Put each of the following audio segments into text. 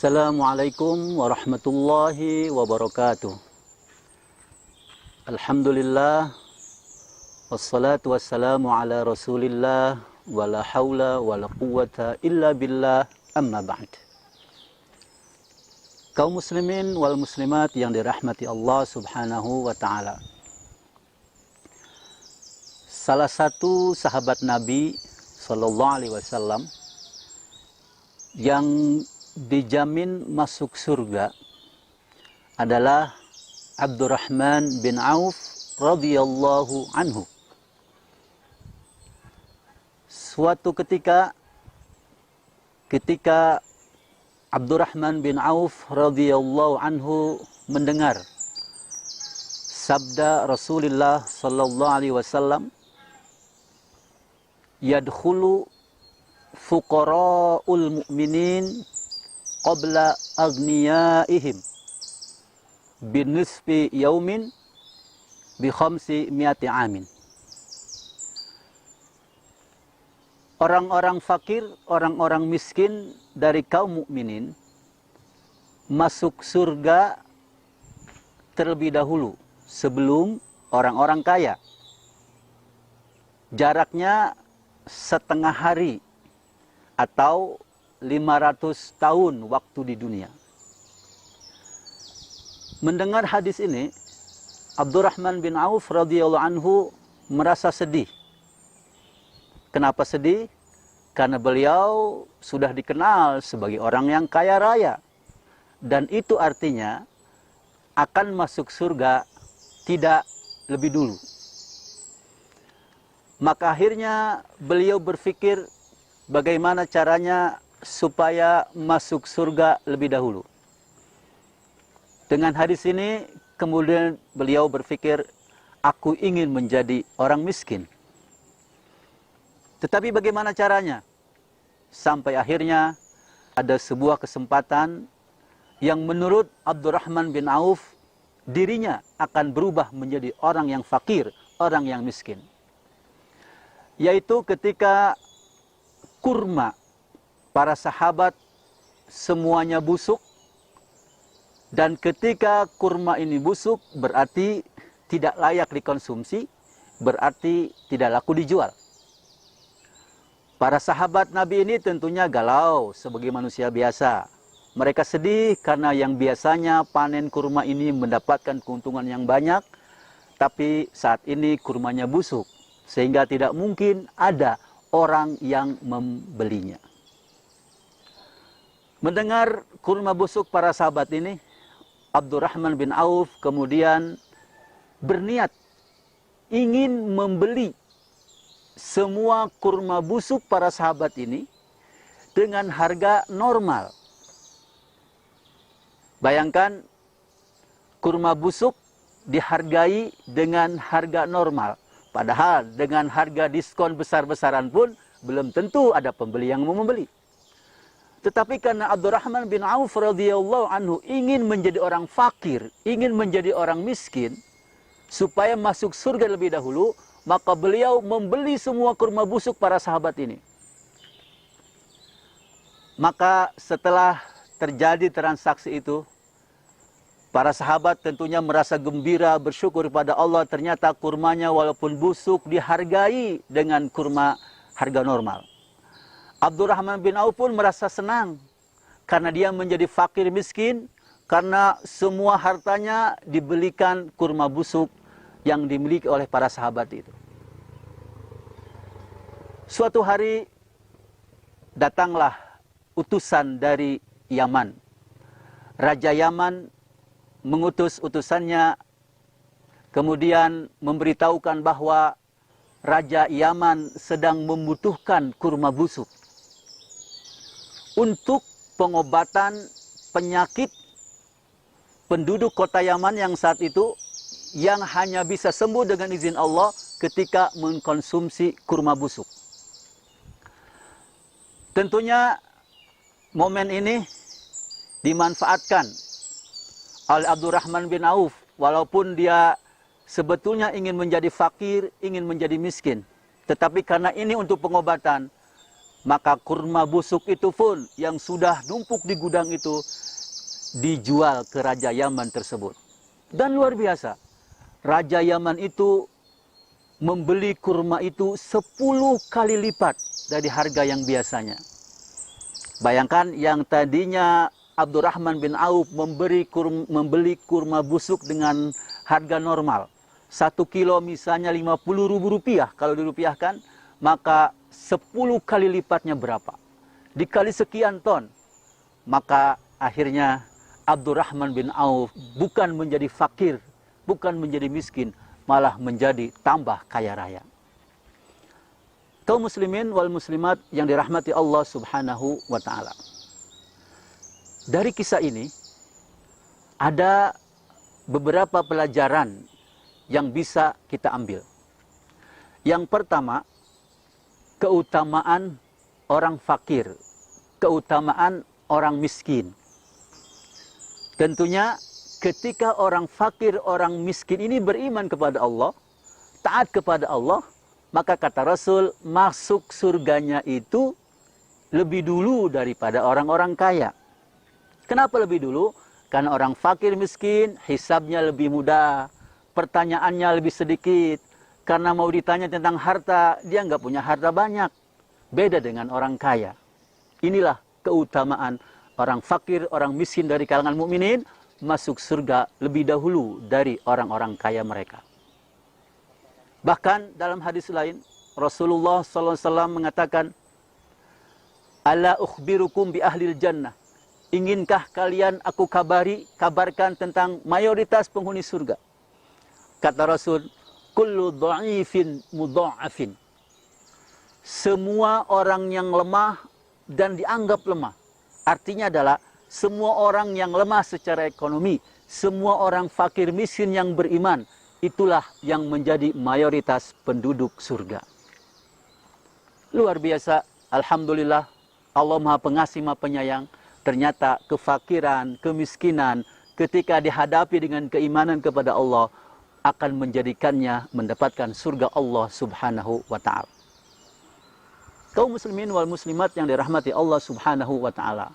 Assalamualaikum warahmatullahi wabarakatuh. Alhamdulillah, wassalatu wassalamu ala rasulillah, wala hawla wala quwwata illa billah, amma ba'd. Kaum muslimin wal muslimat yang dirahmati Allah subhanahu wa ta'ala. Salah satu sahabat Nabi sallallahu alaihi wasallam yang dijamin masuk surga adalah Abdurrahman bin Auf radhiyallahu anhu. Suatu ketika Abdurrahman bin Auf radhiyallahu anhu mendengar sabda Rasulullah sallallahu alaihi wasallam, yadkhulu fuqara'ul mu'minin qabla aghniyaihim binisfi yaumin bi 500 amin. Orang-orang fakir, orang-orang miskin dari kaum mukminin masuk surga terlebih dahulu sebelum orang-orang kaya. Jaraknya setengah hari atau 500 tahun waktu di dunia. Mendengar hadis ini, Abdurrahman bin Auf radhiyallahu anhu merasa sedih. Kenapa sedih? Karena beliau sudah dikenal sebagai orang yang kaya raya. Dan itu artinya akan masuk surga tidak lebih dulu. Maka akhirnya beliau berpikir bagaimana caranya supaya masuk surga lebih dahulu. Dengan hadis ini kemudian beliau berpikir, aku ingin menjadi orang miskin. Tetapi bagaimana caranya? Sampai akhirnya ada sebuah kesempatan yang menurut Abdurrahman bin Auf dirinya akan berubah menjadi orang yang fakir, orang yang miskin. Yaitu ketika kurma para sahabat semuanya busuk, dan ketika kurma ini busuk berarti tidak layak dikonsumsi, berarti tidak laku dijual. Para sahabat Nabi ini tentunya galau sebagai manusia biasa. Mereka sedih karena yang biasanya panen kurma ini mendapatkan keuntungan yang banyak, tapi saat ini kurmanya busuk, sehingga tidak mungkin ada orang yang membelinya. Mendengar kurma busuk para sahabat ini, Abdurrahman bin Auf kemudian berniat ingin membeli semua kurma busuk para sahabat ini dengan harga normal. Bayangkan, kurma busuk dihargai dengan harga normal. Padahal dengan harga diskon besar-besaran pun belum tentu ada pembeli yang mau membeli. Tetapi karena Abdurrahman bin Auf radhiyallahu anhu ingin menjadi orang fakir, ingin menjadi orang miskin, supaya masuk surga lebih dahulu, maka beliau membeli semua kurma busuk para sahabat ini. Maka setelah terjadi transaksi itu, para sahabat tentunya merasa gembira, bersyukur kepada Allah, ternyata kurmanya walaupun busuk dihargai dengan kurma harga normal. Abdurrahman bin Auf pun merasa senang karena dia menjadi fakir miskin, karena semua hartanya dibelikan kurma busuk yang dimiliki oleh para sahabat itu. Suatu hari datanglah utusan dari Yaman. Raja Yaman mengutus utusannya, kemudian memberitahukan bahwa Raja Yaman sedang membutuhkan kurma busuk untuk pengobatan penyakit penduduk kota Yaman yang saat itu, yang hanya bisa sembuh dengan izin Allah ketika mengkonsumsi kurma busuk. Tentunya momen ini dimanfaatkan oleh Abdurrahman bin Auf, walaupun dia sebetulnya ingin menjadi fakir, ingin menjadi miskin. Tetapi karena ini untuk pengobatan, maka kurma busuk itu pun yang sudah numpuk di gudang itu dijual ke Raja Yaman tersebut. Dan luar biasa, Raja Yaman itu membeli kurma itu 10 kali lipat dari harga yang biasanya. Bayangkan yang tadinya Abdurrahman bin Auf membeli kurma busuk dengan harga normal. 1 kilo misalnya Rp50.000 kalau dirupiahkan, maka 10 kali lipatnya berapa? Dikali sekian ton, maka akhirnya Abdurrahman bin Auf bukan menjadi fakir, bukan menjadi miskin, malah menjadi tambah kaya raya. Kaum muslimin wal muslimat yang dirahmati Allah Subhanahu wa ta'ala. Dari kisah ini ada beberapa pelajaran yang bisa kita ambil. Yang pertama, keutamaan orang fakir, keutamaan orang miskin. Tentunya ketika orang fakir, orang miskin ini beriman kepada Allah, taat kepada Allah, maka kata Rasul, masuk surganya itu lebih dulu daripada orang-orang kaya. Kenapa lebih dulu? Karena orang fakir miskin, hisabnya lebih mudah, pertanyaannya lebih sedikit. Karena mau ditanya tentang harta, dia nggak punya harta banyak. Beda dengan orang kaya. Inilah keutamaan orang fakir, orang miskin dari kalangan mukminin masuk surga lebih dahulu dari orang-orang kaya mereka. Bahkan dalam hadis lain, Rasulullah SAW mengatakan, Ala ukhbirukum bi ahlil jannah. Inginkah kalian aku kabarkan tentang mayoritas penghuni surga? Kata Rasul, kullu dha'ifin mudha'afin. Semua orang yang lemah dan dianggap lemah. Artinya adalah semua orang yang lemah secara ekonomi, semua orang fakir miskin yang beriman, itulah yang menjadi mayoritas penduduk surga. Luar biasa, alhamdulillah, Allah Maha Pengasih, Maha Penyayang. Ternyata kefakiran, kemiskinan, ketika dihadapi dengan keimanan kepada Allah, akan menjadikannya mendapatkan surga Allah Subhanahu wa ta'ala. Kaum muslimin wal muslimat yang dirahmati Allah Subhanahu wa ta'ala.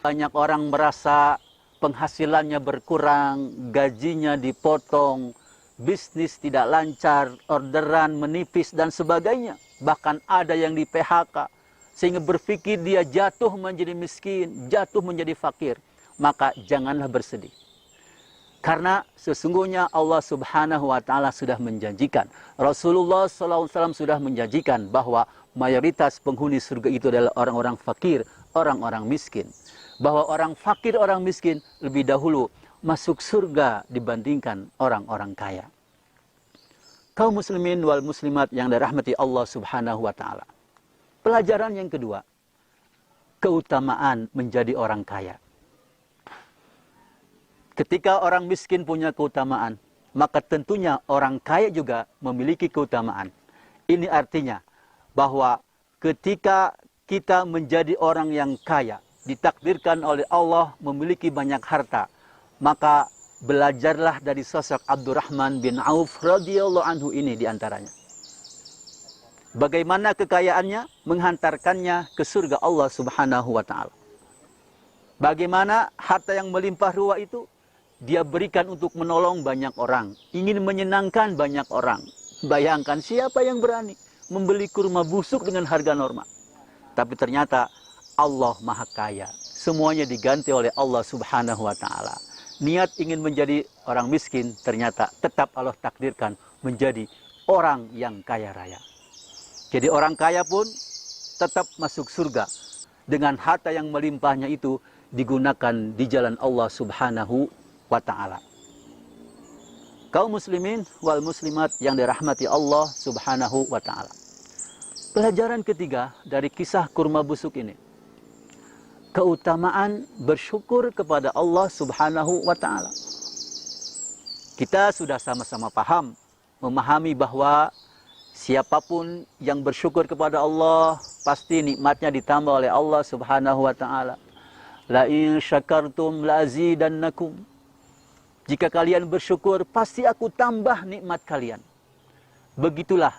Banyak orang merasa penghasilannya berkurang, gajinya dipotong, bisnis tidak lancar, orderan menipis dan sebagainya. Bahkan ada yang di PHK. Sehingga berpikir dia jatuh menjadi miskin, jatuh menjadi fakir. Maka janganlah bersedih. Karena sesungguhnya Allah Subhanahu wa ta'ala sudah menjanjikan. Rasulullah SAW sudah menjanjikan bahwa mayoritas penghuni surga itu adalah orang-orang fakir, orang-orang miskin. Bahwa orang fakir, orang miskin lebih dahulu masuk surga dibandingkan orang-orang kaya. Kaum muslimin wal muslimat yang dirahmati Allah Subhanahu wa ta'ala. Pelajaran yang kedua, keutamaan menjadi orang kaya. Ketika orang miskin punya keutamaan, maka tentunya orang kaya juga memiliki keutamaan. Ini artinya bahwa ketika kita menjadi orang yang kaya, ditakdirkan oleh Allah memiliki banyak harta, maka belajarlah dari sosok Abdurrahman bin Auf radhiyallahu anhu ini diantaranya. Bagaimana kekayaannya menghantarkannya ke surga Allah Subhanahu wa ta'ala. Bagaimana harta yang melimpah ruah itu dia berikan untuk menolong banyak orang, ingin menyenangkan banyak orang. Bayangkan siapa yang berani membeli kurma busuk dengan harga normal. Tapi ternyata Allah Maha Kaya. Semuanya diganti oleh Allah Subhanahu wa ta'ala. Niat ingin menjadi orang miskin, ternyata tetap Allah takdirkan menjadi orang yang kaya raya. Jadi orang kaya pun tetap masuk surga. Dengan harta yang melimpahnya itu digunakan di jalan Allah Subhanahu wa ta'ala. Kaum muslimin wal muslimat yang dirahmati Allah Subhanahu wa ta'ala. Pelajaran ketiga dari kisah kurma busuk ini. Keutamaan bersyukur kepada Allah Subhanahu wa ta'ala. Kita sudah sama-sama paham, memahami bahwa siapapun yang bersyukur kepada Allah, pasti nikmatnya ditambah oleh Allah Subhanahu wa ta'ala. La in syakartum la azidannakum. Jika kalian bersyukur, pasti aku tambah nikmat kalian. Begitulah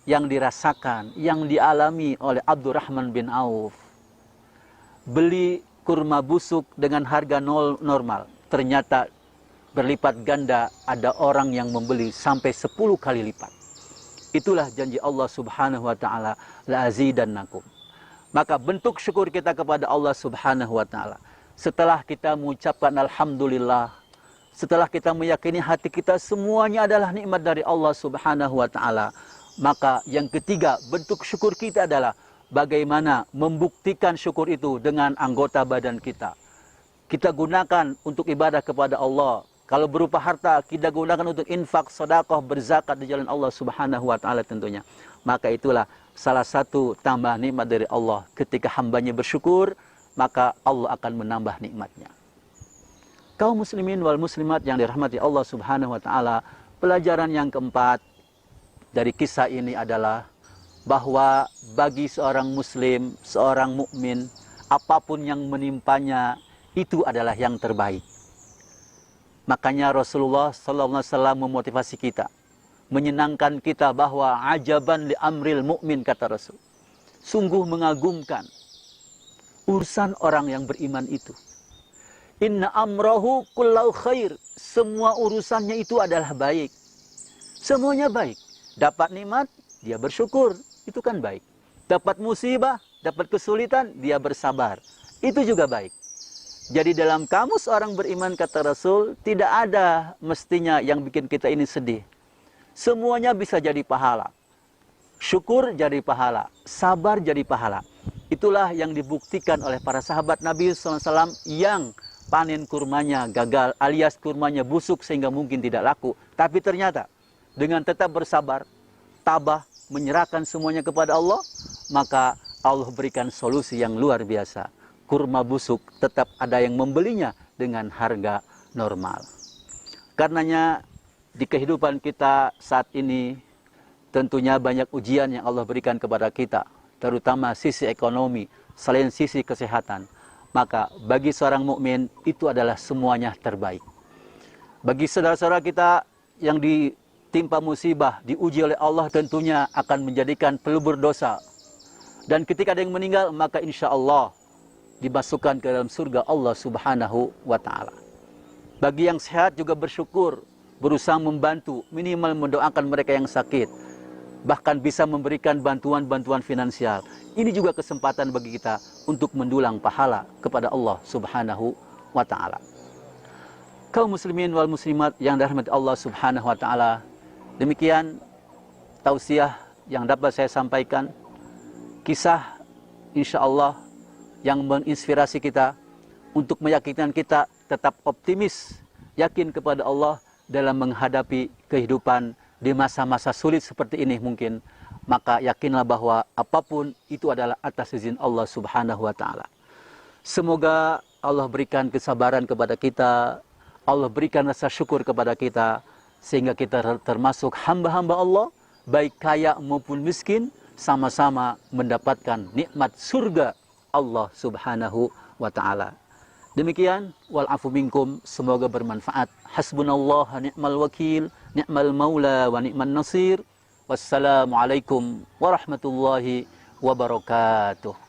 yang dirasakan, yang dialami oleh Abdurrahman bin Auf. Beli kurma busuk dengan harga normal, ternyata berlipat ganda, ada orang yang membeli sampai 10 kali lipat. Itulah janji Allah Subhanahu wa taala, la azidannakum. Maka bentuk syukur kita kepada Allah Subhanahu wa taala, setelah kita mengucapkan alhamdulillah, setelah kita meyakini hati kita semuanya adalah nikmat dari Allah Subhanahu wa taala, maka yang ketiga bentuk syukur kita adalah bagaimana membuktikan syukur itu dengan anggota badan kita. Kita gunakan untuk ibadah kepada Allah. Kalau berupa harta, kita gunakan untuk infak, sedekah, berzakat di jalan Allah Subhanahu wa taala tentunya. Maka itulah salah satu tambah nikmat dari Allah. Ketika hambanya bersyukur, maka Allah akan menambah nikmatnya. Kaum muslimin wal muslimat yang dirahmati Allah Subhanahu wa taala, pelajaran yang keempat dari kisah ini adalah bahwa bagi seorang muslim, seorang mukmin, apapun yang menimpanya itu adalah yang terbaik. Makanya Rasulullah sallallahu alaihi wasallam memotivasi kita, menyenangkan kita bahwa ajaban li amril mukmin, kata Rasul. Sungguh mengagumkan urusan orang yang beriman itu. Inna amrahu kullau khair. Semua urusannya itu adalah baik. Semuanya baik. Dapat nikmat, dia bersyukur. Itu kan baik. Dapat musibah, dapat kesulitan, dia bersabar. Itu juga baik. Jadi dalam kamus orang beriman, kata Rasul, tidak ada mestinya yang bikin kita ini sedih. Semuanya bisa jadi pahala. Syukur jadi pahala. Sabar jadi pahala. Itulah yang dibuktikan oleh para sahabat Nabi SAW yang panen kurmanya gagal, alias kurmanya busuk sehingga mungkin tidak laku. Tapi ternyata dengan tetap bersabar, tabah, menyerahkan semuanya kepada Allah, maka Allah berikan solusi yang luar biasa. Kurma busuk tetap ada yang membelinya dengan harga normal. Karenanya di kehidupan kita saat ini tentunya banyak ujian yang Allah berikan kepada kita, terutama sisi ekonomi, selain sisi kesehatan. Maka bagi seorang mukmin itu adalah semuanya terbaik. Bagi saudara-saudara kita yang ditimpa musibah, diuji oleh Allah, tentunya akan menjadikan pelebur dosa. Dan ketika ada yang meninggal, maka insya Allah dimasukkan ke dalam surga Allah Subhanahu wa taala. Bagi yang sehat juga bersyukur, berusaha membantu, minimal mendoakan mereka yang sakit, bahkan bisa memberikan bantuan-bantuan finansial. Ini juga kesempatan bagi kita untuk mendulang pahala kepada Allah Subhanahu wa taala. Kaum muslimin wal muslimat yang dirahmati Allah Subhanahu wa taala, demikian tausiah yang dapat saya sampaikan. Kisah insyaallah yang menginspirasi kita untuk meyakinkan kita tetap optimis, yakin kepada Allah dalam menghadapi kehidupan di masa-masa sulit seperti ini mungkin. Maka yakinlah bahwa apapun itu adalah atas izin Allah Subhanahu wa taala. Semoga Allah berikan kesabaran kepada kita, Allah berikan rasa syukur kepada kita, sehingga kita termasuk hamba-hamba Allah, baik kaya maupun miskin, sama-sama mendapatkan nikmat surga Allah Subhanahu wa taala. Demikian, wal afu minkum, semoga bermanfaat. Hasbunallah ni'mal wakil, ni'mal maula wa ni'man nasir. Wassalamualaikum warahmatullahi wabarakatuh.